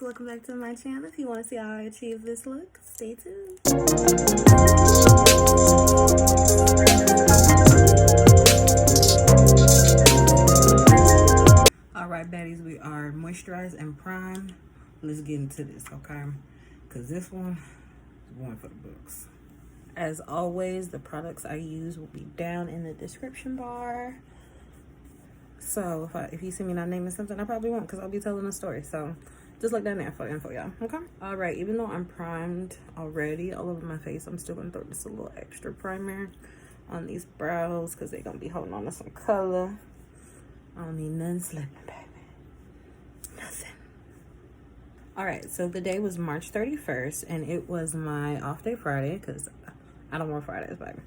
welcome back to my channel. If you want to see how I achieve this look, stay tuned. Alright baddies, we are moisturized and primed. Let's get into this, okay? Because this one is one for the books. As always, the products I use will be down in the description bar. So if you see me not naming something, I probably won't, because I'll be telling a story. So just look down there for info, y'all. Okay. All right. Even though I'm primed already all over my face, I'm still gonna throw just a little extra primer on these brows because they're gonna be holding on to some color. I don't need nothing slipping, baby. Nothing. All right. So the day was March 31st, and it was my off day Friday because I don't work Fridays, baby.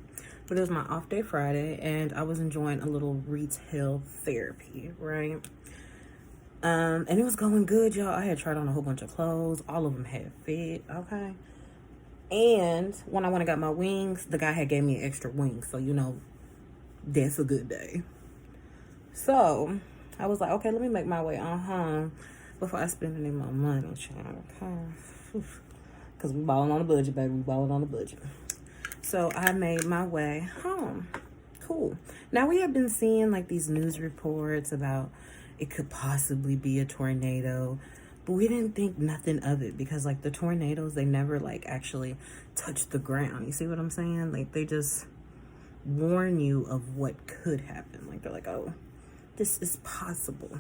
But it was my off day Friday, and I was enjoying a little retail therapy, right? And it was going good, y'all. I had tried on a whole bunch of clothes. All of them had fit, okay? And when I went and got my wings, the guy had gave me extra wings. So, you know, that's a good day. So, I was like, okay, let me make my way on home before I spend any more money, child, okay? Because we balling on a budget, baby. We balling on a budget. So I made my way home. Cool. Now we have been seeing like these news reports about it could possibly be a tornado, but we didn't think nothing of it because like the tornadoes, they never like actually touch the ground. You see what I'm saying? Like they just warn you of what could happen. Like they're like, oh, this is possible.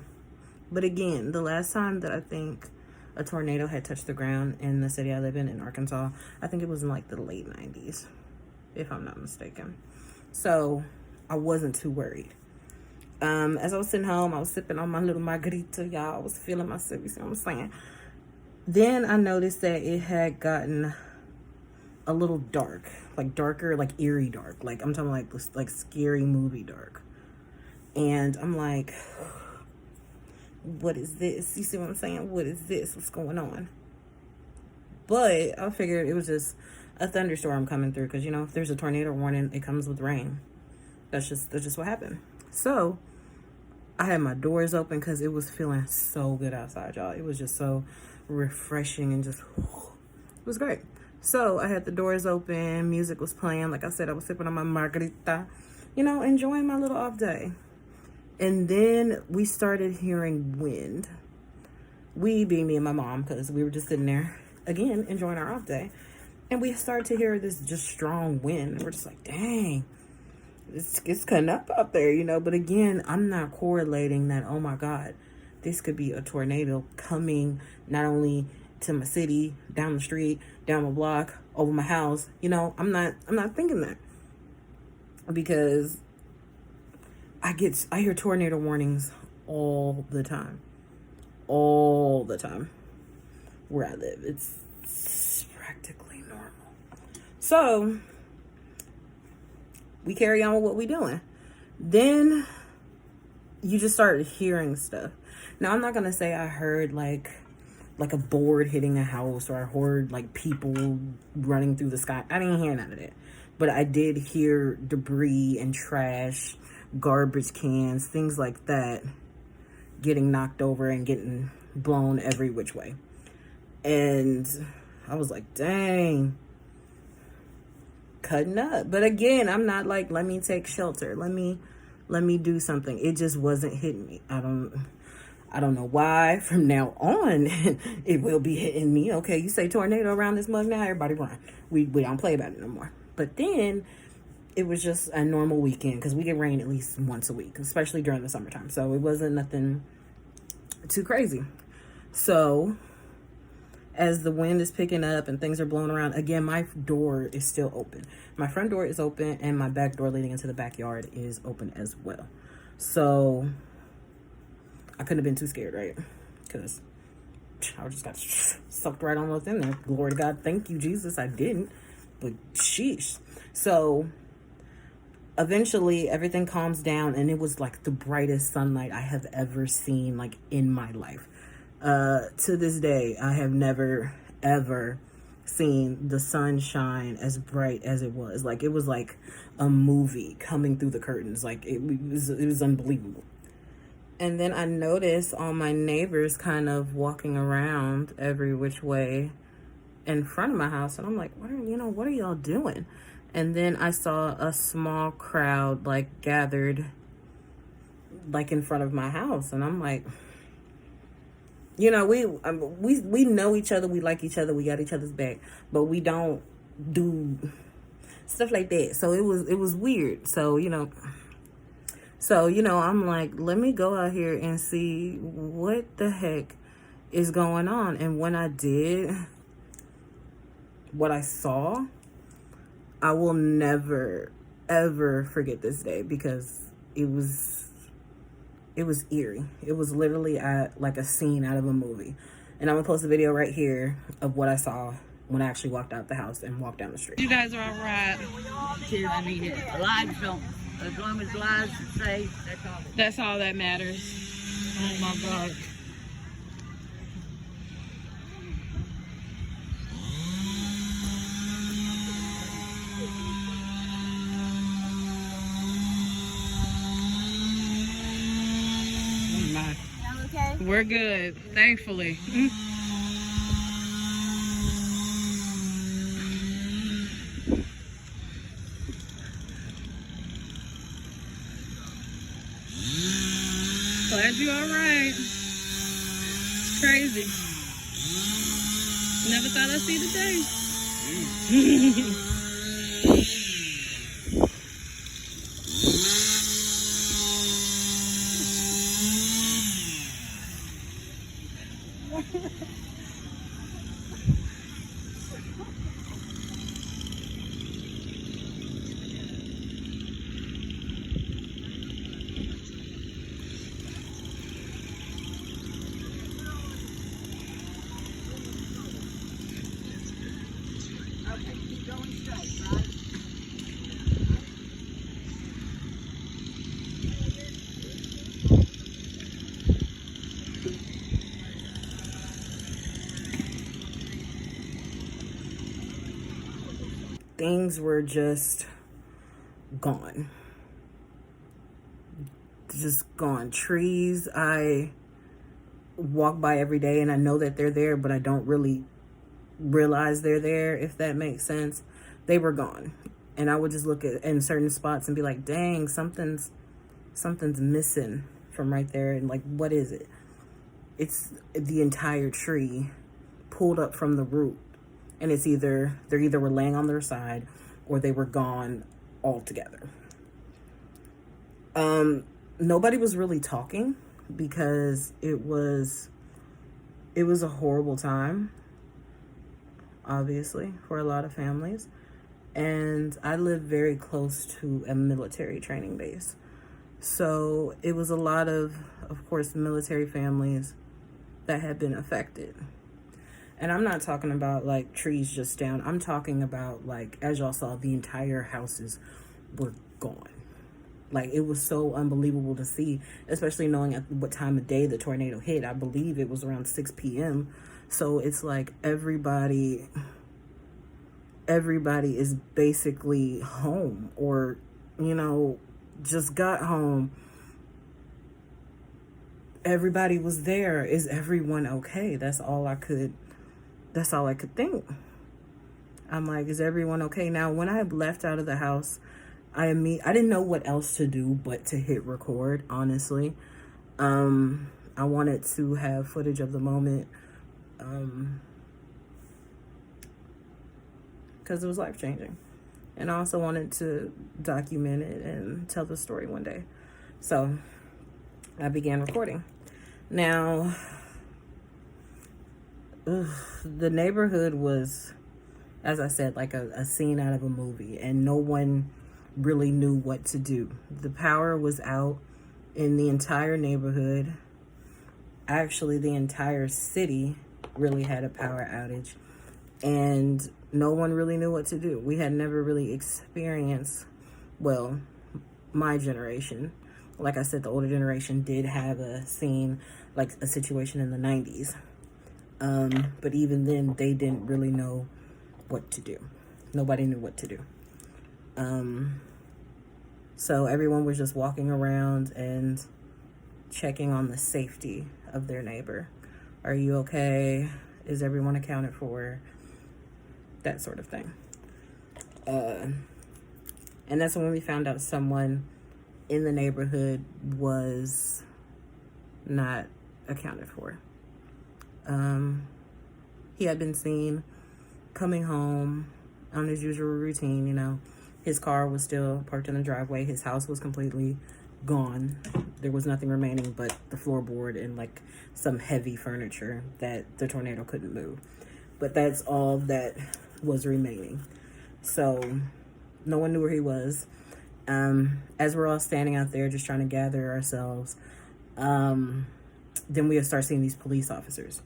But again, the last time that I think a tornado had touched the ground in the city I live in Arkansas, I think it was in like the late 90s. If I'm not mistaken. So I wasn't too worried. As I was sitting home, I was sipping on my little margarita, y'all. I was feeling myself, you see what I'm saying? Then I noticed that it had gotten a little dark, like darker, like eerie dark. Like I'm talking like scary movie dark. And I'm like, what is this? You see what I'm saying? What is this? What's going on? But I figured it was just a thunderstorm coming through because, you know, if there's a tornado warning, it comes with rain. That's just what happened. So I had my doors open because it was feeling so good outside, y'all. It was just so refreshing and just, it was great. So I had the doors open, music was playing. Like I said, I was sipping on my margarita, you know, enjoying my little off day. And then we started hearing wind. We being me and my mom, because we were just sitting there, again, enjoying our off day. And we started to hear this just strong wind. We're just like, dang, it's cutting up out there, you know. But again, I'm not correlating that, oh my God, this could be a tornado coming not only to my city, down the street, down my block, over my house. You know, I'm not thinking that. Because I hear tornado warnings all the time. All the time. Where I live. It's practically normal. So we carry on with what we doing. Then you just started hearing stuff. Now I'm not gonna say I heard like a board hitting a house or I heard like people running through the sky. I didn't hear none of that. But I did hear debris and trash, garbage cans, things like that getting knocked over and getting blown every which way. And I was like, dang, cutting up. But again, I'm not like, let me take shelter. Let me do something. It just wasn't hitting me. I don't know why. From now on, it will be hitting me. Okay, you say tornado around this mug now, everybody run. We don't play about it no more. But then it was just a normal weekend because we get rain at least once a week, especially during the summertime. So it wasn't nothing too crazy. So as the wind is picking up and things are blowing around, again, my door is still open. My front door is open and my back door leading into the backyard is open as well. So I couldn't have been too scared, right? Because I just got sucked right on what's in there. Glory to God. Thank you, Jesus. I didn't. But sheesh. So eventually everything calms down and it was like the brightest sunlight I have ever seen like in my life. To this day, I have never, ever seen the sun shine as bright as it was. Like, it was like a movie coming through the curtains. Like, it was unbelievable. And then I noticed all my neighbors kind of walking around every which way in front of my house. And I'm like, what are y'all doing? And then I saw a small crowd like gathered like in front of my house. And I'm like, we know each other, we like each other, we got each other's back, but we don't do stuff like that. So it was weird. So, I'm like, let me go out here and see what the heck is going on. And when I did, what I saw, I will never, ever forget this day, because it was eerie. It was literally like a scene out of a movie. And I'm gonna post a video right here of what I saw when I actually walked out the house and walked down the street. You guys are all right. I mean, lives don't. As long as lives are safe, That's all that matters. Oh my God. Okay? We're good, thankfully. Glad you're all right. It's crazy. Never thought I'd see the day. Things were just gone. Just gone. Trees I walk by every day and I know that they're there, but I don't really realize they're there, if that makes sense. They were gone. And I would just look at in certain spots and be like, dang, something's missing from right there. And like, what is it? It's the entire tree pulled up from the root. And it's they either were laying on their side or they were gone altogether. Nobody was really talking because it was a horrible time, obviously, for a lot of families. And I live very close to a military training base. So it was a lot of course, military families that had been affected. And I'm not talking about like trees just down. I'm talking about, like, as y'all saw, the entire houses were gone. Like, it was so unbelievable to see, especially knowing at what time of day the tornado hit. I believe it was around 6 p.m. So it's like everybody is basically home, or, just got home. Everybody was there. Is everyone okay? That's all I could think. I'm like, is everyone okay? Now, when I left out of the house, I didn't know what else to do but to hit record, honestly. I wanted to have footage of the moment, because it was life-changing. And I also wanted to document it and tell the story one day. So I began recording. Now, the neighborhood was, as I said, like a scene out of a movie, and no one really knew what to do. The power was out in the entire neighborhood. Actually, the entire city really had a power outage, and no one really knew what to do. We had never really experienced, well, my generation. Like I said, the older generation did have a scene, like a situation in the 90s. But even then, they didn't really know what to do. Nobody knew what to do. So everyone was just walking around and checking on the safety of their neighbor. Are you okay? Is everyone accounted for? That sort of thing. And that's when we found out someone in the neighborhood was not accounted for. He had been seen coming home on his usual routine, you know. His car was still parked in the driveway. His house was completely gone. There was nothing remaining but the floorboard and like some heavy furniture that the tornado couldn't move. But that's all that was remaining. So no one knew where he was. As we're all standing out there just trying to gather ourselves, then we start seeing these police officers.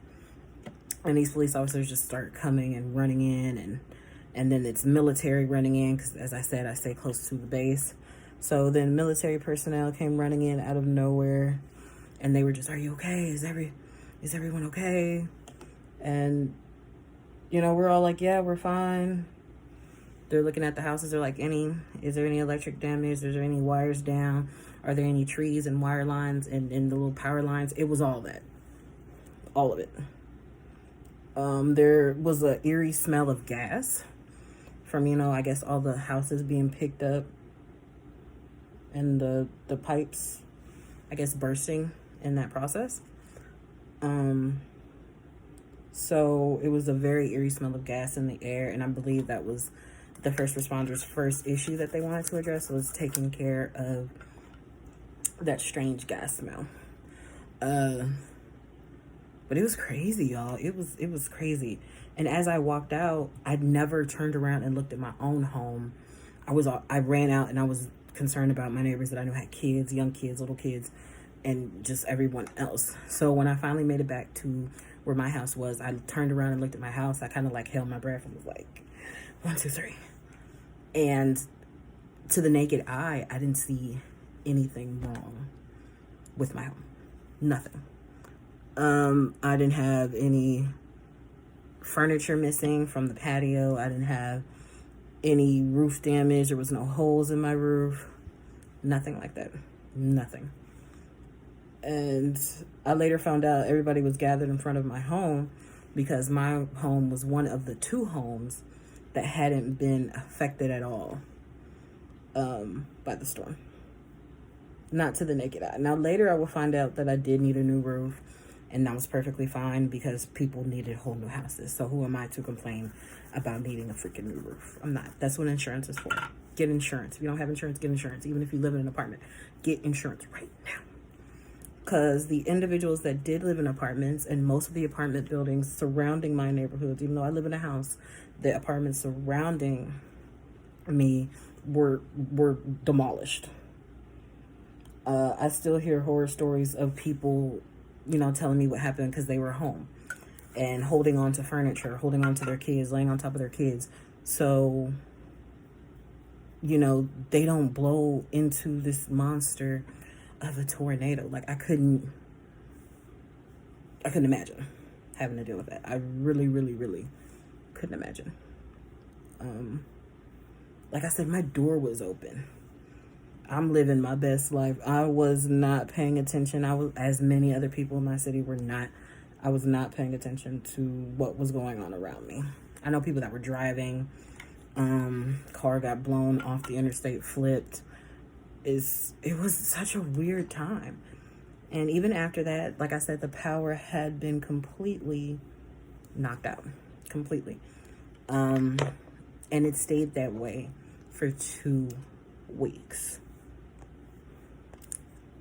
And these police officers just start coming and running in, and then it's military running in, because as I said, I stay close to the base. So then military personnel came running in out of nowhere, and they were just, are you okay? Is everyone okay? And, you know, we're all like, yeah, we're fine. They're looking at the houses. They're like, is there any electric damage? Is there any wires down? Are there any trees and wire lines and the little power lines? It was all that. All of it. There was an eerie smell of gas from, you know, I guess all the houses being picked up and the pipes, I guess, bursting in that process. So it was a very eerie smell of gas in the air, and I believe that was the first responders' first issue that they wanted to address, was taking care of that strange gas smell. But it was crazy, y'all. It was crazy. And as I walked out, I'd never turned around and looked at my own home. I ran out and I was concerned about my neighbors that I knew had kids, young kids, little kids, and just everyone else. So when I finally made it back to where my house was, I turned around and looked at my house. I kind of like held my breath and was like, 1, 2, 3. And to the naked eye, I didn't see anything wrong with my home. Nothing. I didn't have any furniture missing from the patio. I didn't have any roof damage. There was no holes in my roof. Nothing like that. Nothing. And I later found out everybody was gathered in front of my home because my home was one of the 2 homes that hadn't been affected at all by the storm. Not to the naked eye. Now later I will find out that I did need a new roof, and that was perfectly fine because people needed whole new houses. So who am I to complain about needing a freaking new roof? I'm not. That's what insurance is for. Get insurance. If you don't have insurance, get insurance. Even if you live in an apartment, get insurance right now. Because the individuals that did live in apartments, and most of the apartment buildings surrounding my neighborhood, even though I live in a house, the apartments surrounding me were demolished. I still hear horror stories of people, you know, telling me what happened because they were home and holding on to furniture, holding on to their kids, laying on top of their kids. So, you know, they don't blow into this monster of a tornado. Like, I couldn't imagine having to deal with that. I really, really, really couldn't imagine. Like I said, my door was open. I'm living my best life. I was not paying attention. As many other people in my city were not. I was not paying attention to what was going on around me. I know people that were driving. Car got blown off the interstate, flipped. It was such a weird time. And even after that, like I said, the power had been completely knocked out. Completely. And it stayed that way for 2 weeks.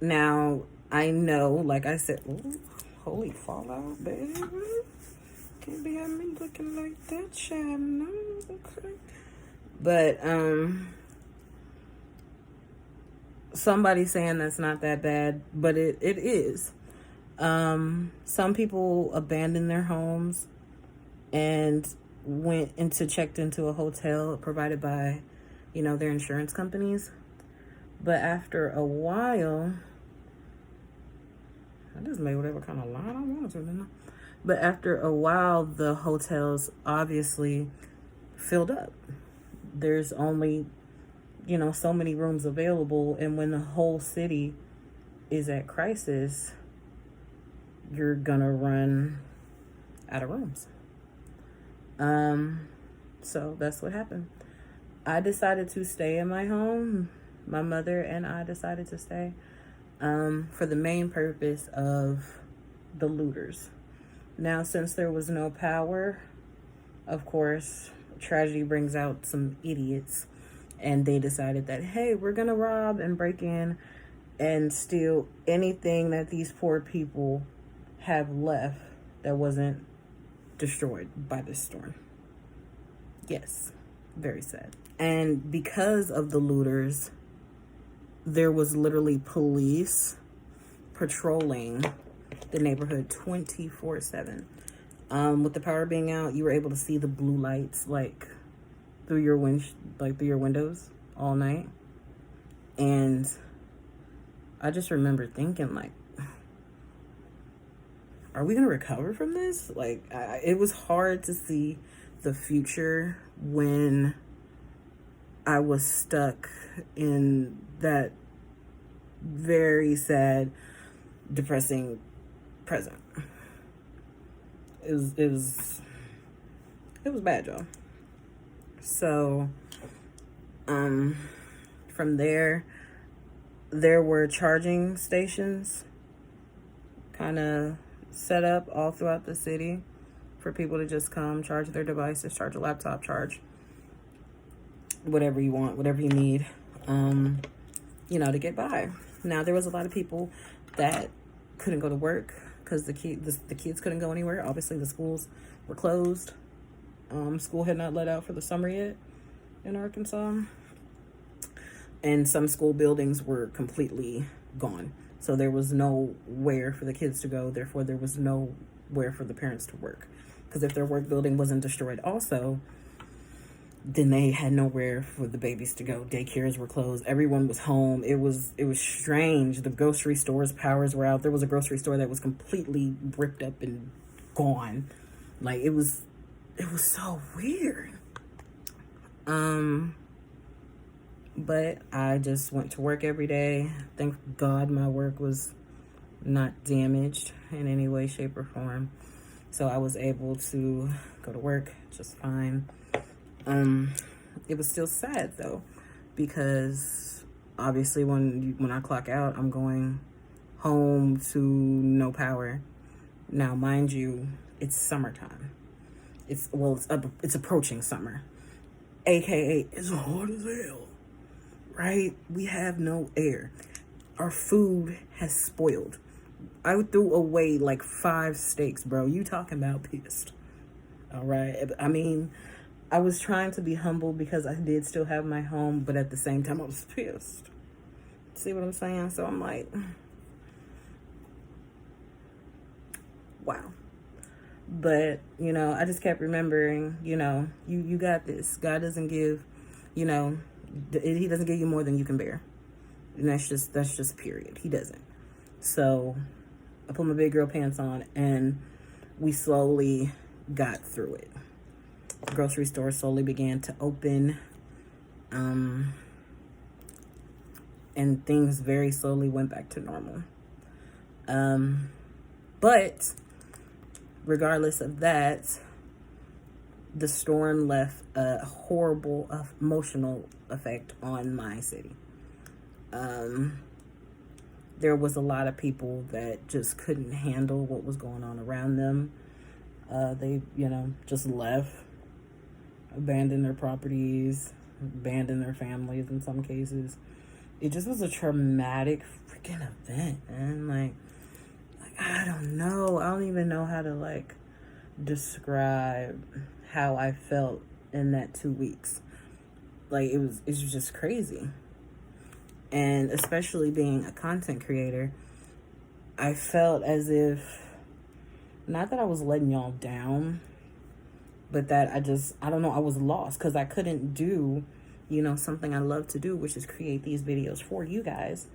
Now, I know, like I said, ooh, holy fallout, baby. Can't be having me looking like that, child. No, okay. But, somebody's saying that's not that bad, but it is. Some people abandoned their homes and checked into a hotel provided by, you know, their insurance companies. But after a while, I just made whatever kind of line I wanted to, didn't I? But after a while, the hotels obviously filled up. There's only, you know, so many rooms available. And when the whole city is at crisis, you're gonna run out of rooms. So that's what happened. I decided to stay in my home. My mother and I decided to stay for the main purpose of the looters. Now, since there was no power, of course, tragedy brings out some idiots, and they decided that, hey, we're gonna rob and break in and steal anything that these poor people have left that wasn't destroyed by this storm. Yes, very sad. And because of the looters, there was literally police patrolling the neighborhood 24/7. With the power being out, you were able to see the blue lights like through your windows all night. And I just remember thinking, like, are we gonna recover from this? Like, it was hard to see the future when I was stuck in that very sad, depressing present. It was bad, y'all. So, from there were charging stations kind of set up all throughout the city for people to just come charge their devices, charge a laptop, charge whatever you want, whatever you need, to get by. Now, there was a lot of people that couldn't go to work because the kids couldn't go anywhere. Obviously, the schools were closed. School had not let out for the summer yet in Arkansas. And some school buildings were completely gone. So there was nowhere for the kids to go. Therefore, there was nowhere for the parents to work. Because if their work building wasn't destroyed also, then they had nowhere for the babies to go. Daycares were closed. Everyone was home. It was strange. The grocery stores' powers were out. There was a grocery store that was completely ripped up and gone. Like, it was so weird. But I just went to work every day. Thank God my work was not damaged in any way, shape, or form. So I was able to go to work just fine. It was still sad though, because obviously when I clock out, I'm going home to no power. Now, mind you, it's summertime. It's approaching summer, aka it's hot as hell, right? We have no air. Our food has spoiled. I threw away like 5 steaks, bro. You talking about pissed? All right. I mean, I was trying to be humble because I did still have my home, but at the same time, I was pissed. See what I'm saying? So I'm like, wow. But, I just kept remembering, you got this. God doesn't give, he doesn't give you more than you can bear. And that's just period. He doesn't. So I put my big girl pants on and we slowly got through it. The grocery store slowly began to open. And things very slowly went back to normal. But regardless of that, the storm left a horrible emotional effect on my city. There was a lot of people that just couldn't handle what was going on around them. They, just left, abandoned their properties, abandoned their families in some cases. It just was a traumatic freaking event, man. Like I don't know. I don't even know how to describe how I felt in that 2 weeks. Like it was just crazy. And especially being a content creator, I felt as if, not that I was letting y'all down, but that I don't know, I was lost because I couldn't do, something I love to do, which is create these videos for you guys.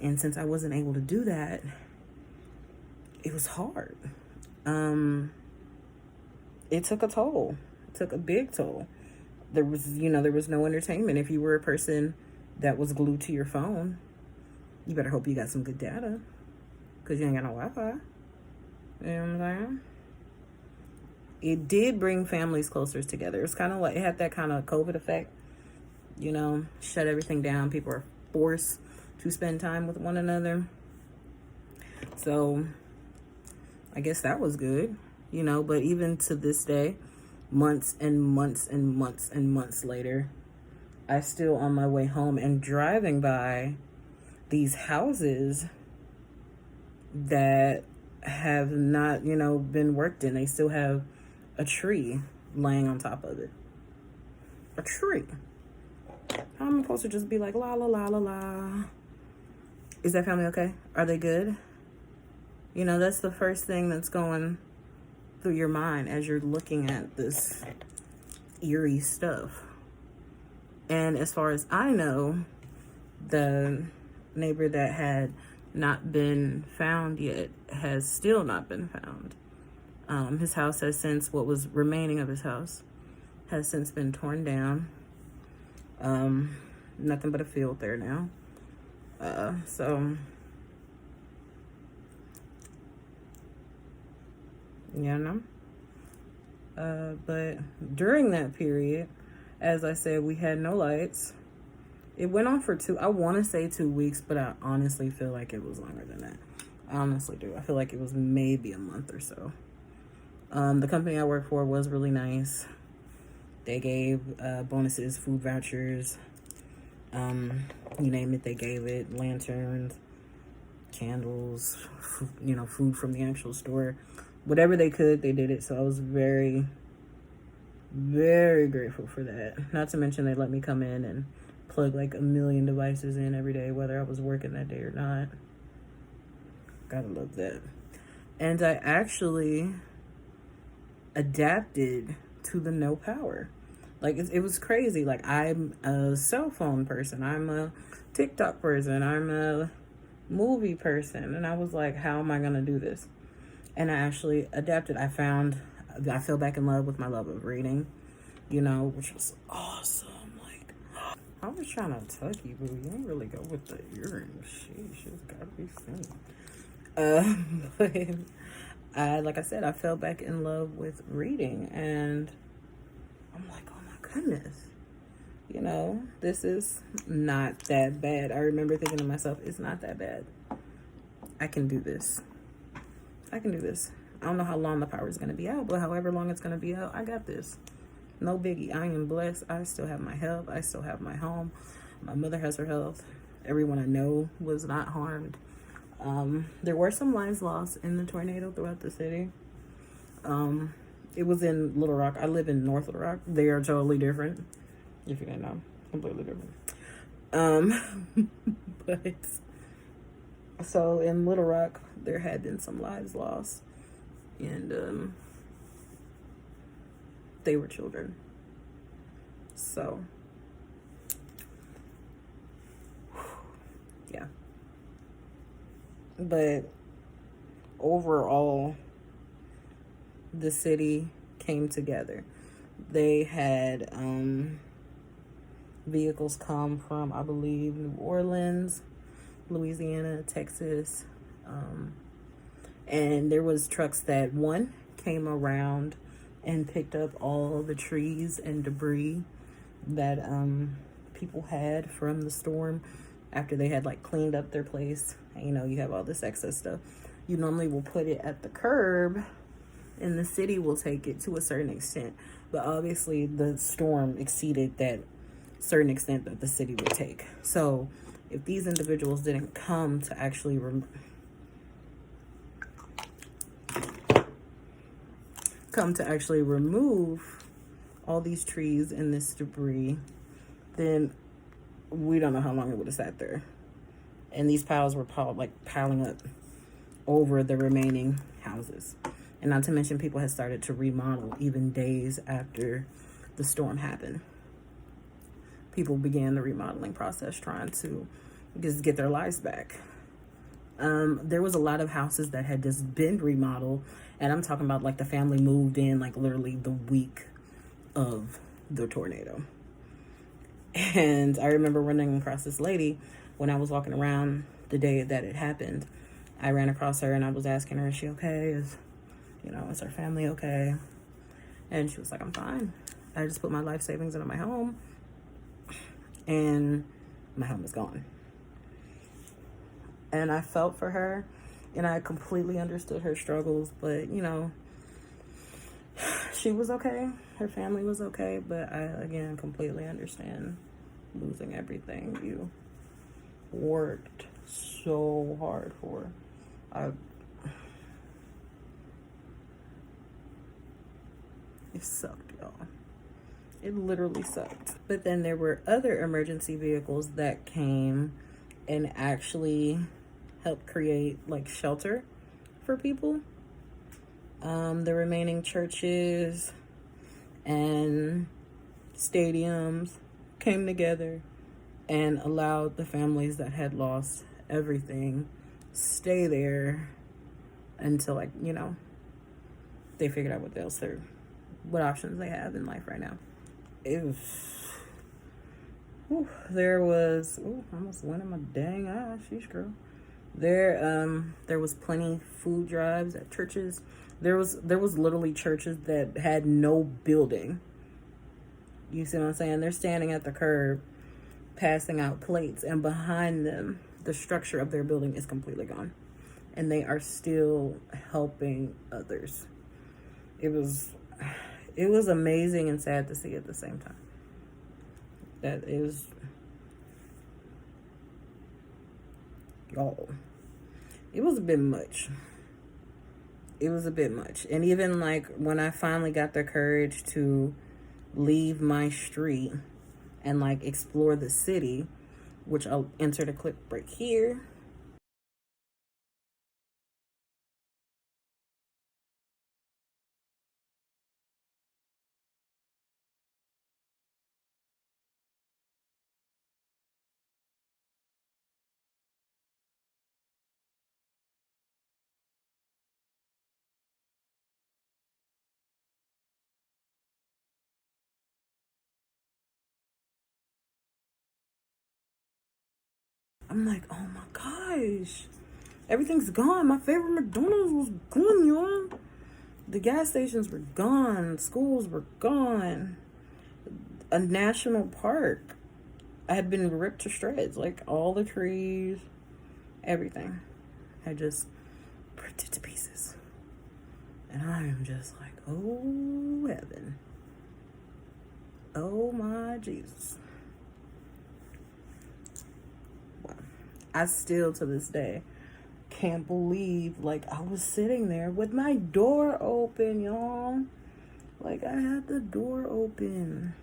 And since I wasn't able to do that, it was hard. It took a toll. It took a big toll. There was no entertainment. If you were a person that was glued to your phone, You better hope you got some good data, because you ain't got no Wi-Fi. You know what I'm saying? It did bring families closer together. It's kind of like, it had that kind of COVID effect, you know, shut everything down. People are forced to spend time with one another. So I guess that was good, you know, but even to this day, months and months and months and months later, I still on my way home and driving by these houses that have not, you know, been worked in. They still have a tree laying on top of it. A tree. I'm supposed to just be like, la, la, la, la, la. Is that family okay? Are they good? You know, that's the first thing that's going through your mind as you're looking at this eerie stuff. And as far as I know, the neighbor that had not been found yet has still not been found. His house has since, what was remaining of his house, has since been torn down. Nothing but a field there now. So, you know. But during that period, as I said, we had no lights. It went on for I want to say 2 weeks, but I honestly feel like it was longer than that. I honestly do. I feel like it was maybe a month or so. The company I work for was really nice. They gave bonuses, food vouchers, you name it, they gave it. Lanterns, candles, you know, food from the actual store. Whatever they could, they did it. So I was very, very grateful for that. Not to mention they let me come in and plug like 1 million devices in every day, whether I was working that day or not. Gotta love that. And I actually adapted to the no power. Like, it was crazy. Like, I'm a cell phone person. I'm a TikTok person. I'm a movie person. And I was like, how am I going to do this? And I actually adapted. I fell back in love with my love of reading, you know, which was awesome. Like, I was trying to tuck you, but you didn't really go with the earrings. She's got to be seen. But like I said, I fell back in love with reading, and I'm like, oh my goodness, you know, this is not that bad. I remember thinking to myself, it's not that bad. I can do this. I can do this. I don't know how long the power is going to be out, but however long it's going to be out, I got this. No biggie. I am blessed. I still have my health. I still have my home. My mother has her health. Everyone I know was not harmed. There were some lives lost in the tornado throughout the city. It was in Little Rock. I live in North Little Rock. They are totally different. If you didn't know, completely different. But so in Little Rock, there had been some lives lost, and they were children. So yeah. But overall, the city came together. They had vehicles come from, I believe, New Orleans, Louisiana, Texas, and there was trucks that came around and picked up all the trees and debris that people had from the storm after they had like cleaned up their place. You know, you have all this excess stuff. You normally will put it at the curb, and the city will take it to a certain extent. But obviously, the storm exceeded that certain extent that the city would take. So, if these individuals didn't come to actually remove all these trees and this debris, then we don't know how long it would have sat there. And these piles were piling up over the remaining houses. And not to mention, people had started to remodel even days after the storm happened. People began the remodeling process, trying to just get their lives back. There was a lot of houses that had just been remodeled, and I'm talking about like the family moved in like literally the week of the tornado. And I remember running across this lady when I was walking around the day that it happened, I ran across her and I was asking her, is she okay? Is her family okay? And she was like, I'm fine. I just put my life savings into my home and my home is gone. And I felt for her and I completely understood her struggles, but she was okay. Her family was okay, but I, again, completely understand losing everything you worked so hard for. It sucked, y'all. It literally sucked. But then there were other emergency vehicles that came and actually helped create like shelter for people. The remaining churches and stadiums came together and allowed the families that had lost everything stay there until they figured out what options they have in life right now. It was, there was, I almost went in my dang eye, sheesh girl. There was plenty food drives at churches. There was literally churches that had no building. You see what I'm saying? They're standing at the curb, passing out plates, and behind them, the structure of their building is completely gone. And they are still helping others. It was amazing and sad to see at the same time. That is, y'all, it was a bit much. It was a bit much. And even like when I finally got the courage to leave my street and like explore the city, which I'll insert a clip right here. I'm like, oh my gosh, everything's gone. My favorite McDonald's was gone, y'all. The gas stations were gone. Schools were gone. A national park had been ripped to shreds. Like all the trees, everything had just ripped to pieces. And I am just like, oh heaven. Oh my Jesus. I still, to this day, can't believe, like, I was sitting there with my door open, y'all. Like, I had the door open.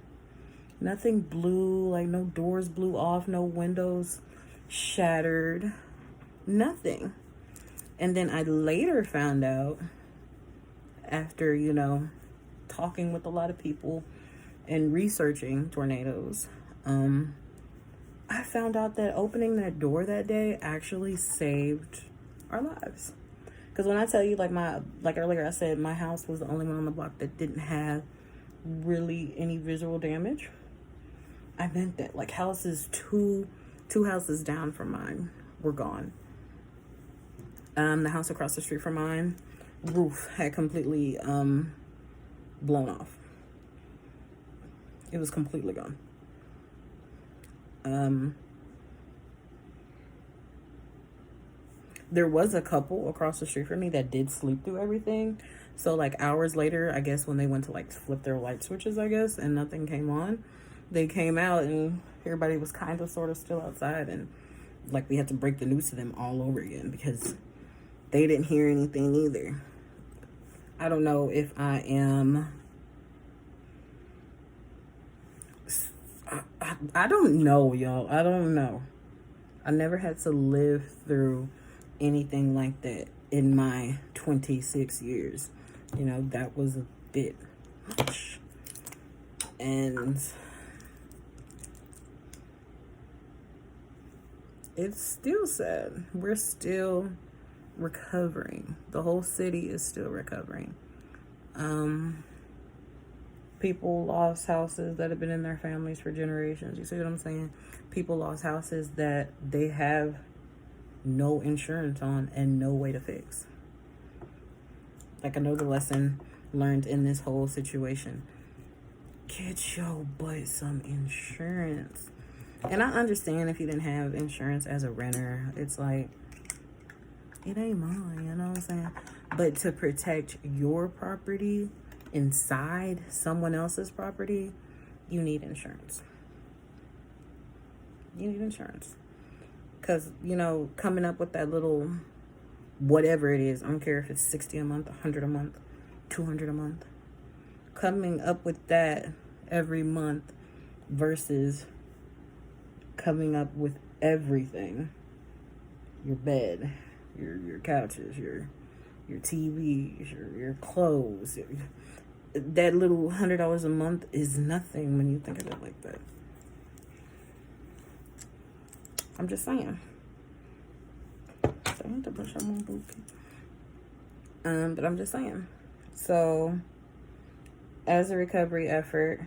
Nothing blew, like, no doors blew off, no windows shattered. Nothing. And then I later found out, after, talking with a lot of people and researching tornadoes, I found out that opening that door that day actually saved our lives. Because when I tell you, like earlier I said, my house was the only one on the block that didn't have really any visual damage. I meant that. Like houses, two houses down from mine were gone. The house across the street from mine, roof had completely blown off. It was completely gone. There was a couple across the street from me that did sleep through everything. So like hours later, I guess when they went to like flip their light switches, I guess, and nothing came on, they came out and everybody was kind of sort of still outside, and like we had to break the news to them all over again because they didn't hear anything either. I don't know if I am, I don't know, y'all. I don't know. I never had to live through anything like that in my 26 years. That was a bit much. And it's still sad. We're still recovering. The whole city is still recovering. People lost houses that have been in their families for generations. You see what I'm saying? People lost houses that they have no insurance on and no way to fix. Like, I know the lesson learned in this whole situation. Get your butt some insurance. And I understand if you didn't have insurance as a renter. It's like, it ain't mine, you know what I'm saying? But to protect your property inside someone else's property, you need insurance. You need insurance. Because, you know, coming up with that little whatever it is, I don't care if it's $60 a month, $100 a month, $200 a month. Coming up with that every month versus coming up with everything. Your bed, your couches, your TVs, your clothes. That little $100 a month is nothing when you think of it like that. I'm just saying. I need to brush up my booty. But I'm just saying. So, as a recovery effort,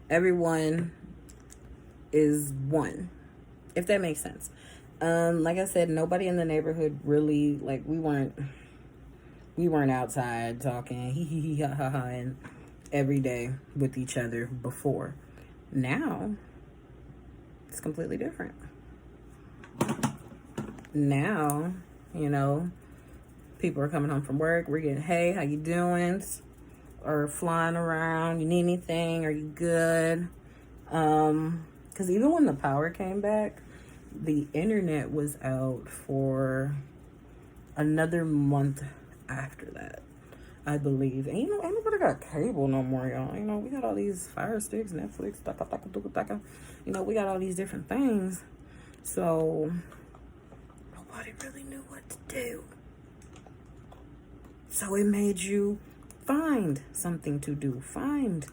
everyone is one, if that makes sense. Like I said, nobody in the neighborhood really, like, we weren't outside talking hee hee hee ha ha ha and every day with each other before. Now it's completely different. Now, you know, people are coming home from work. We're getting, hey, how you doing? Or flying around. You need anything? Are you good? Because even when the power came back, the internet was out for another month after that, I believe. And you know, ain't nobody got cable no more, y'all. You know, we got all these Fire Sticks, Netflix, you know, we got all these different things. So nobody really knew what to do. So it made you find something to do. Find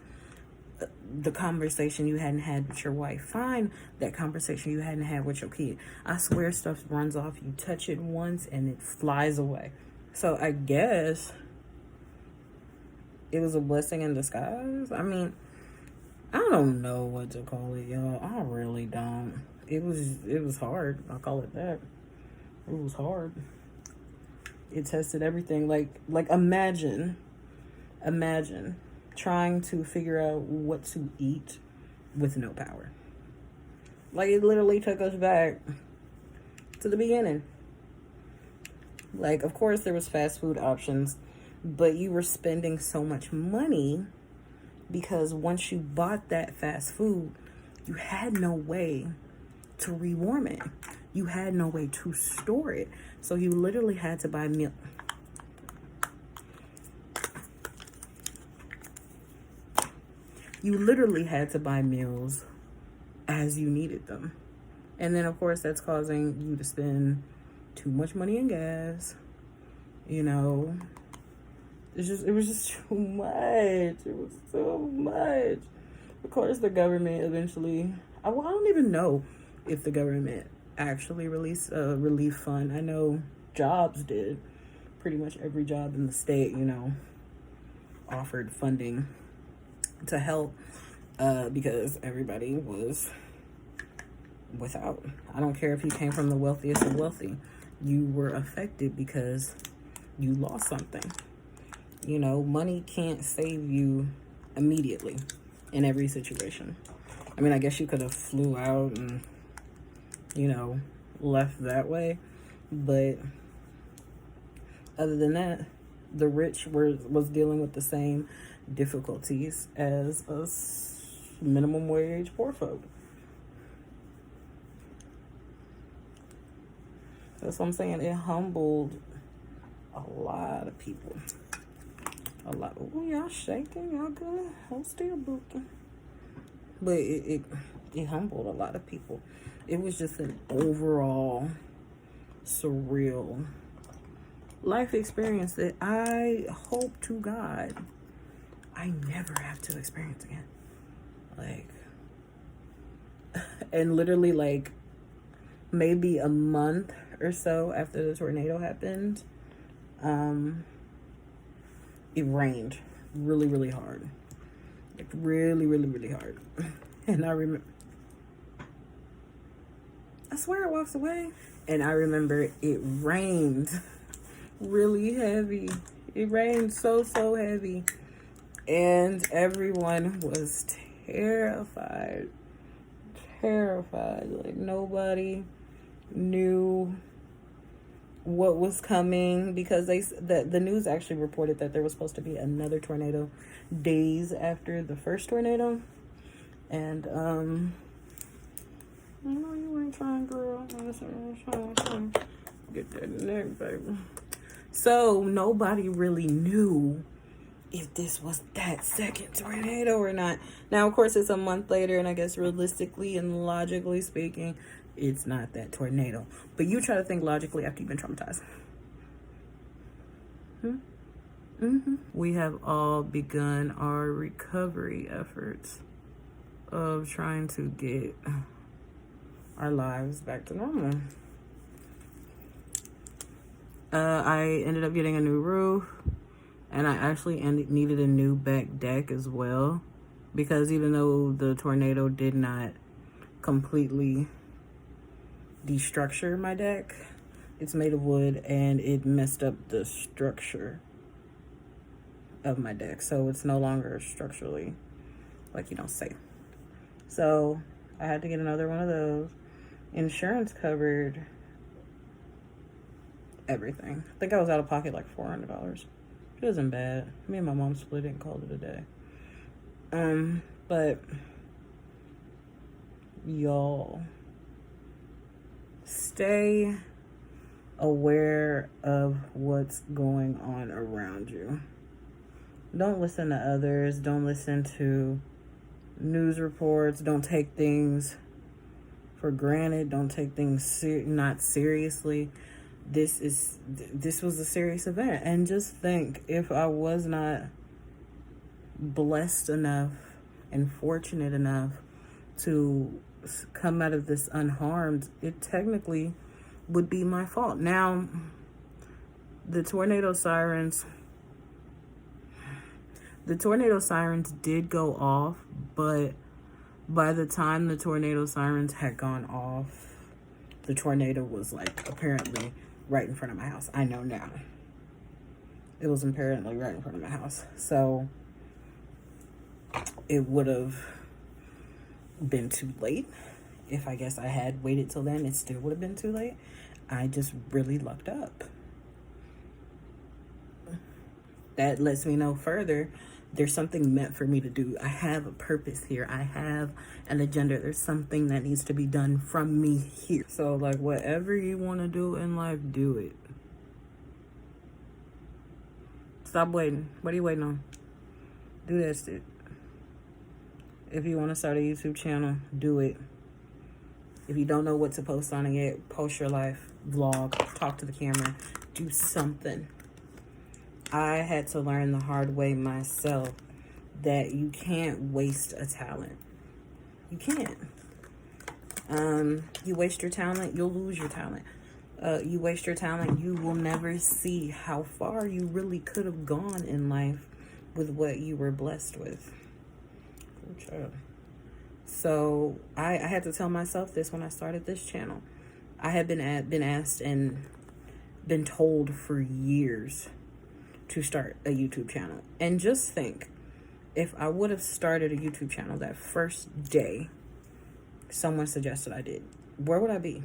the conversation you hadn't had with your wife. Find that conversation you hadn't had with your kid. I swear stuff runs off. You touch it once and it flies away. So I guess it was a blessing in disguise. I mean, I don't know what to call it, y'all. I really don't. It was hard. I'll call it that. It was hard. It tested everything. Like imagine trying to figure out what to eat with no power. Like, it literally took us back to the beginning. Like, of course there was fast food options, but you were spending so much money because once you bought that fast food, you had no way to rewarm it. You had no way to store it. So you literally had to buy milk. You literally had to buy meals as you needed them. And then, of course, that's causing you to spend too much money in gas. You know, it was just too much. It was so much. Of course, the government eventually, I don't even know if the government actually released a relief fund. I know jobs did. Pretty much every job in the state, you know, offered funding to help because everybody was without. I don't care if you came from the wealthiest of wealthy. You were affected because you lost something. You know, money can't save you immediately in every situation. I mean, I guess you could have flew out and, you know, left that way. But other than that, the rich was dealing with the same difficulties as us minimum wage poor folk. That's what I'm saying. It humbled a lot of people. A lot. Oh, y'all shaking. Y'all good. I'm still booking. But it humbled a lot of people. It was just an overall surreal life experience that I hope to God I never have to experience again. Like, and literally, like, maybe a month or so after the tornado happened, it rained really, really hard. Like, really, really, really hard. And I remember, swear it walks away. And I remember it rained really heavy. It rained so heavy. And everyone was terrified. Terrified. Like nobody knew what was coming, because the news actually reported that there was supposed to be another tornado days after the first tornado. And I know you ain't trying, girl. Get that neck, baby. So nobody really knew if this was that second tornado or not. Now, of course, it's a month later, and I guess realistically and logically speaking, it's not that tornado. But you try to think logically after you've been traumatized. We have all begun our recovery efforts of trying to get our lives back to normal. I ended up getting a new roof, and I actually needed a new back deck as well, because even though the tornado did not completely destructure my deck, it's made of wood, and it messed up the structure of my deck, so it's no longer structurally, like, safe. So I had to get another one of those. Insurance covered everything. I think I was out of pocket like $400. It wasn't bad. Me and my mom split it and called it a day. But y'all, stay aware of what's going on around you. Don't listen to others. Don't listen to news reports. Don't take things for granted. Don't take things not seriously. This was a serious event. And just think, if I was not blessed enough and fortunate enough to come out of this unharmed, it technically would be my fault. Now, the tornado sirens did go off, but by the time the tornado sirens had gone off, the tornado was like apparently right in front of my house. I know now. It was apparently right in front of my house. So it would have been too late. If I guess I had waited till then, it still would have been too late. I just really lucked up. That lets me know further there's something meant for me to do. I have a purpose here. I have an agenda. There's something that needs to be done from me here. So, like, whatever you want to do in life, do it. Stop waiting. What are you waiting on? Do that shit. If you want to start a YouTube channel, do it. If you don't know what to post on it yet, post your life, vlog, talk to the camera, do something. I had to learn the hard way myself that you can't waste a talent. You can't. You waste your talent, you'll lose your talent. You waste your talent, you will never see how far you really could have gone in life with what you were blessed with. Good job. So I had to tell myself this when I started this channel. I had been asked and been told for years to start a YouTube channel. And just think, if I would have started a YouTube channel that first day someone suggested I did, where would I be?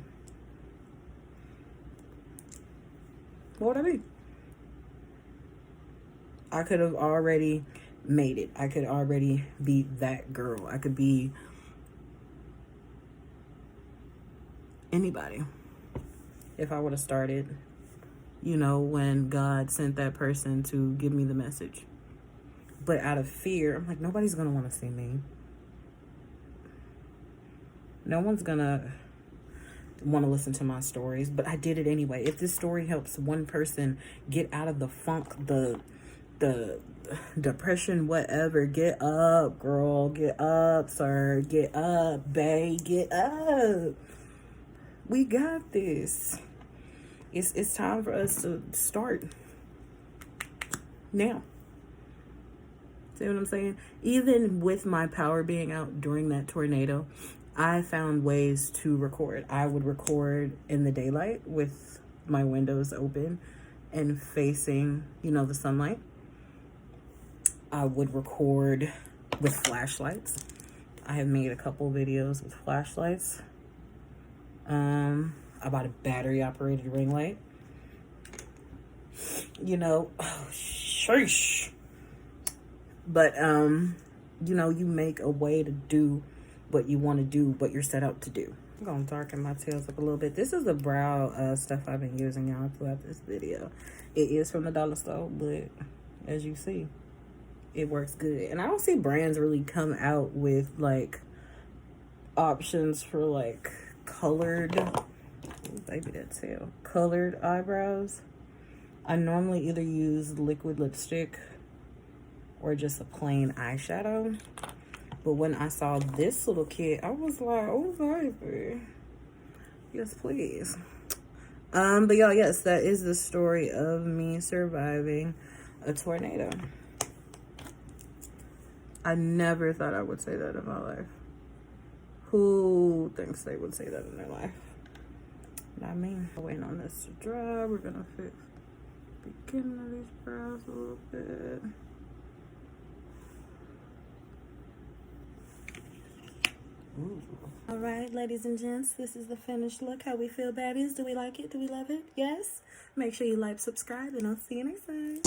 Where would I be? I could have already made it. I could already be that girl. I could be anybody if I would have started, when God sent that person to give me the message. But out of fear, I'm like, nobody's going to want to see me. No one's going to want to listen to my stories, but I did it anyway. If this story helps one person get out of the funk, the depression, whatever, get up, girl, get up, sir, get up, babe, get up. We got this. It's time for us to start now. See what I'm saying? Even with my power being out during that tornado, I found ways to record. I would record in the daylight with my windows open and facing, you know, the sunlight. I would record with flashlights. I have made a couple videos with flashlights. I bought a battery operated ring light. You know, oh, sheesh. But, you know, you make a way to do what you want to do, what you're set out to do. I'm going to darken my tails up a little bit. This is the brow stuff I've been using, y'all, throughout this video. It is from the dollar store, but as you see, it works good. And I don't see brands really come out with, like, options for, like, colored, maybe that's tail, colored eyebrows. I normally either use liquid lipstick or just a plain eyeshadow. But when I saw this little kit, I was like, oh, baby. Yes, please. But y'all, yes, that is the story of me surviving a tornado. I never thought I would say that in my life. Who thinks they would say that in their life? Not me. Waiting on this to dry. We're gonna fix the beginning of these brows a little bit. Ooh. All right, ladies and gents, this is the finished look. How we feel, baddies? Do we like it? Do we love it? Yes? Make sure you like, subscribe, and I'll see you next time.